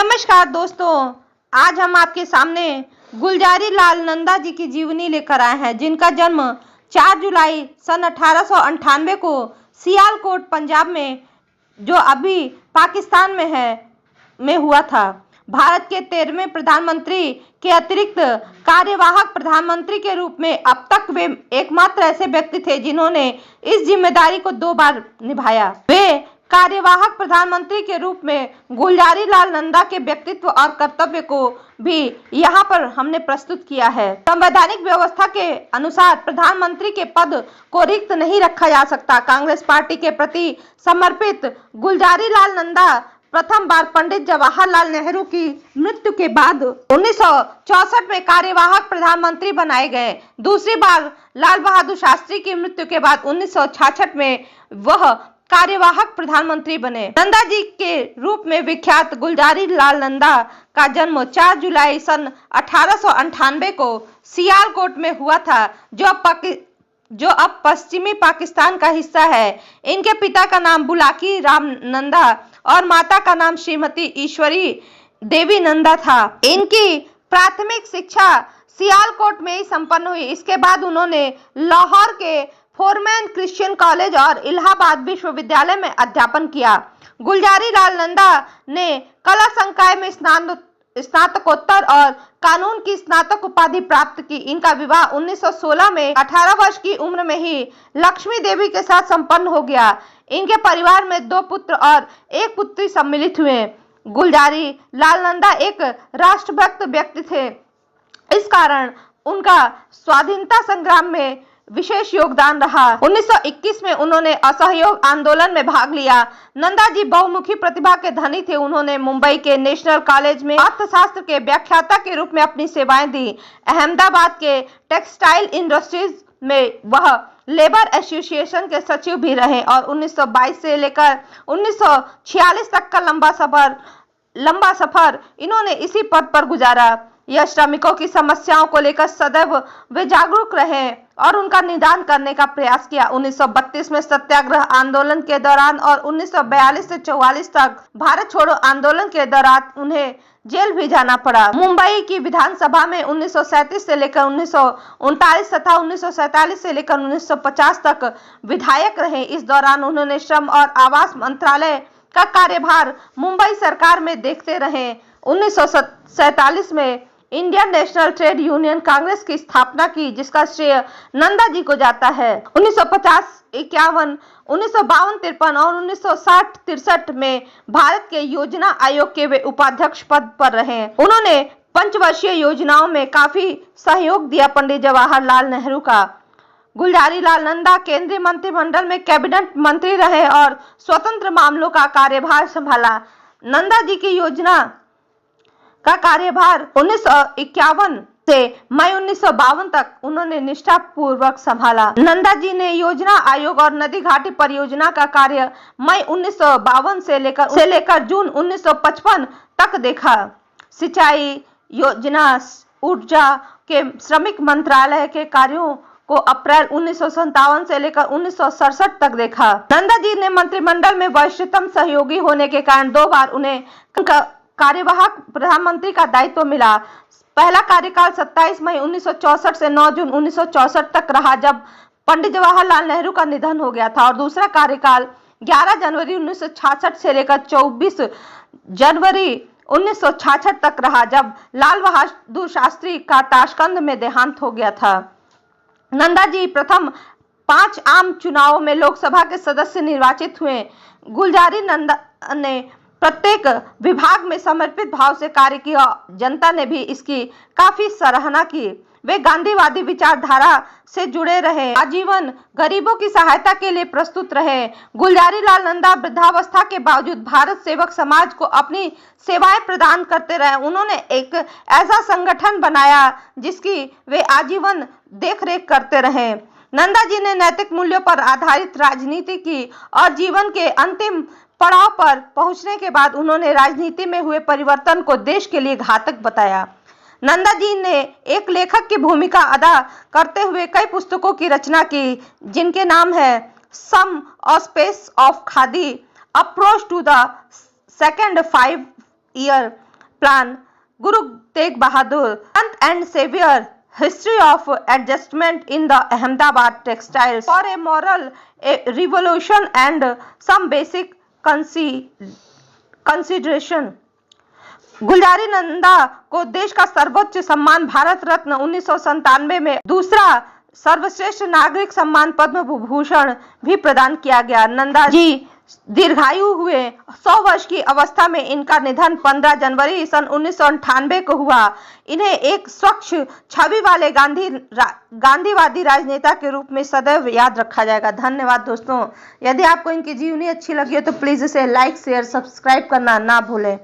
नमस्कार दोस्तों, आज हम आपके सामने गुलजारी लाल नंदा जी की जीवनी लेकर आए हैं, जिनका जन्म 4 जुलाई सन 1898 को सियालकोट पंजाब में, जो अभी पाकिस्तान में है, में हुआ था। भारत के 13वें प्रधानमंत्री के अतिरिक्त कार्यवाहक प्रधानमंत्री के रूप में अब तक वे एकमात्र ऐसे व्यक्ति थे जिन्होंने इस जिम्मेदारी को 2 बार निभाया। वे कार्यवाहक प्रधानमंत्री के रूप में गुलजारी लाल नंदा के व्यक्तित्व और कर्तव्य को भी यहाँ पर हमने प्रस्तुत किया है। संवैधानिक व्यवस्था के अनुसार प्रधानमंत्री के पद को रिक्त नहीं रखा जा सकता। कांग्रेस पार्टी के प्रति समर्पित गुलजारी लाल नंदा प्रथम बार पंडित जवाहरलाल नेहरू की मृत्यु के बाद 1964 में कार्यवाहक प्रधानमंत्री बनाए गए। दूसरी बार लाल बहादुर शास्त्री की मृत्यु के बाद 1966 में वह कार्यवाहक प्रधानमंत्री बने। नंदा जी के रूप में विख्यात गुलजारी लाल नंदा का जन्म 4 जुलाई सन 1898 को सियालकोट में हुआ था, जो अब पश्चिमी पाकिस्तान का हिस्सा है। इनके पिता का नाम बुलाकी राम नंदा और माता का नाम श्रीमती ईश्वरी देवी नंदा था। इनकी प्राथमिक शिक्षा सियालकोट में ही संपन्न हुई। इसके बाद उन्होंने लाहौर के फोरमैन क्रिश्चियन कॉलेज और इलाहाबाद विश्वविद्यालय में अध्यापन किया। गुलजारी लाल नंदा ने कला संकाय में स्नातकोत्तर और कानून की स्नातक उपाधि प्राप्त की। इनका विवाह 1916 में 18 वर्ष की उम्र में ही लक्ष्मी देवी के साथ संपन्न हो गया। इनके परिवार में 2 पुत्र और 1 पुत्री सम्मिलित हुए। गुलजारी लाल नंदा एक राष्ट्रभक्त व्यक्ति थे। इस कारण उनका स्वाधीनता संग्राम में विशेष योगदान रहा। 1921 में उन्होंने असहयोग आंदोलन में भाग लिया। नंदा जी बहुमुखी प्रतिभा के धनी थे। उन्होंने मुंबई के नेशनल कॉलेज में अर्थशास्त्र के व्याख्याता के रूप में अपनी सेवाएं दी। अहमदाबाद के टेक्सटाइल इंडस्ट्रीज में वह लेबर एसोसिएशन के सचिव भी रहे और 1922 से लेकर 1946 तक का लंबा सफर इन्होंने इसी पद पर गुजारा। यह श्रमिकों की समस्याओं को लेकर सदैव वे जागरूक रहे और उनका निदान करने का प्रयास किया। 1932 में सत्याग्रह आंदोलन के दौरान और 1942 से 44 तक भारत छोड़ो आंदोलन के दौरान उन्हें जेल भी जाना पड़ा। मुंबई की विधानसभा में 1937 से लेकर 1939 तथा 1947 से लेकर 1950 तक विधायक रहे। इस दौरान उन्होंने श्रम और आवास मंत्रालय का कार्यभार मुंबई सरकार में देखते रहे। 1947 में Indian national trade union Congress की स्थापना की, जिसका श्रेय नंदा जी को जाता है। 1950-51, 1952-53 और 1960-63 में भारत के योजना आयोग के वे उपाध्यक्ष पद पर रहे। उन्होंने पंचवर्षीय योजनाओं में काफी सहयोग दिया पंडित जवाहरलाल नेहरू का। गुलजारी लाल नंदा केंद्रीय मंत्रिमंडल में कैबिनेट मंत्री रहे और स्वतंत्र मामलों का कार्यभार संभाला। नंदा जी की योजना का कार्यभार 1951 से मई 1952 तक उन्होंने निष्ठापूर्वक संभाला। नंदा जी ने योजना आयोग और नदी घाटी परियोजना का कार्य मई 1952 से लेकर जून 1955 तक देखा। सिंचाई योजना, ऊर्जा के श्रमिक मंत्रालय के कार्यों को अप्रैल 1957 से लेकर 1967 तक देखा। नंदा जी ने मंत्रिमंडल में वरिष्ठतम सहयोगी होने के कारण 2 बार उन्हें कार्यवाहक प्रधानमंत्री का दायित्व मिला। पहला कार्यकाल 27 मई 1964 से 9 जून 1964 तक रहा, जब पंडित जवाहरलाल नेहरू का निधन हो गया था, और दूसरा कार्यकाल 11 जनवरी 1966 से लेकर 24 जनवरी 1966 तक रहा, जब लाल बहादुर शास्त्री का ताशकंद में देहांत हो गया था। नंदा जी प्रथम 5 आम चुनावों में लोकसभा के सदस्य निर्वाचित हुए। गुलजारी नंदा ने प्रत्येक विभाग में समर्पित भाव से कार्य किया। जनता ने भी इसकी काफी सराहना की। वे गांधीवादी विचारधारा से जुड़े रहे, आजीवन गरीबों की सहायता के लिए प्रस्तुत रहे। गुलजारी लाल नंदा वृद्धावस्था के बावजूद भारत सेवक समाज को अपनी सेवाएं प्रदान करते रहे। उन्होंने एक ऐसा संगठन बनाया जिसकी वे आजीवन देखरेख करते रहे। नंदा जी ने नैतिक मूल्यों पर आधारित राजनीति की और जीवन के अंतिम पड़ाव पर पहुंचने के बाद उन्होंने राजनीति में हुए परिवर्तन को देश के लिए घातक बताया। नंदा जी ने एक लेखक की भूमिका अदा करते हुए कई पुस्तकों की रचना की, जिनके नाम है some aspects of khadi, approach to the second 5 year plan, Guru Tegh Bahadur, Sant and saviour, history of adjustment in the Ahmedabad textiles, for a moral revolution and some basic consideration. Gulzari Nanda को देश का सर्वोच्च सम्मान भारत रत्न 1997 में दूसरा सर्वश्रेष्ठ नागरिक सम्मान पद्म विभूषण भी प्रदान किया गया। नंदा जी दीर्घायु हुए। 100 वर्ष की अवस्था में इनका निधन 15 जनवरी सन 1998 को हुआ। इन्हें एक स्वच्छ छवि वाले गांधीवादी राजनेता के रूप में सदैव याद रखा जाएगा। धन्यवाद दोस्तों। यदि आपको इनकी जीवनी अच्छी लगी हो तो प्लीज इसे लाइक शेयर सब्सक्राइब करना ना भूलें।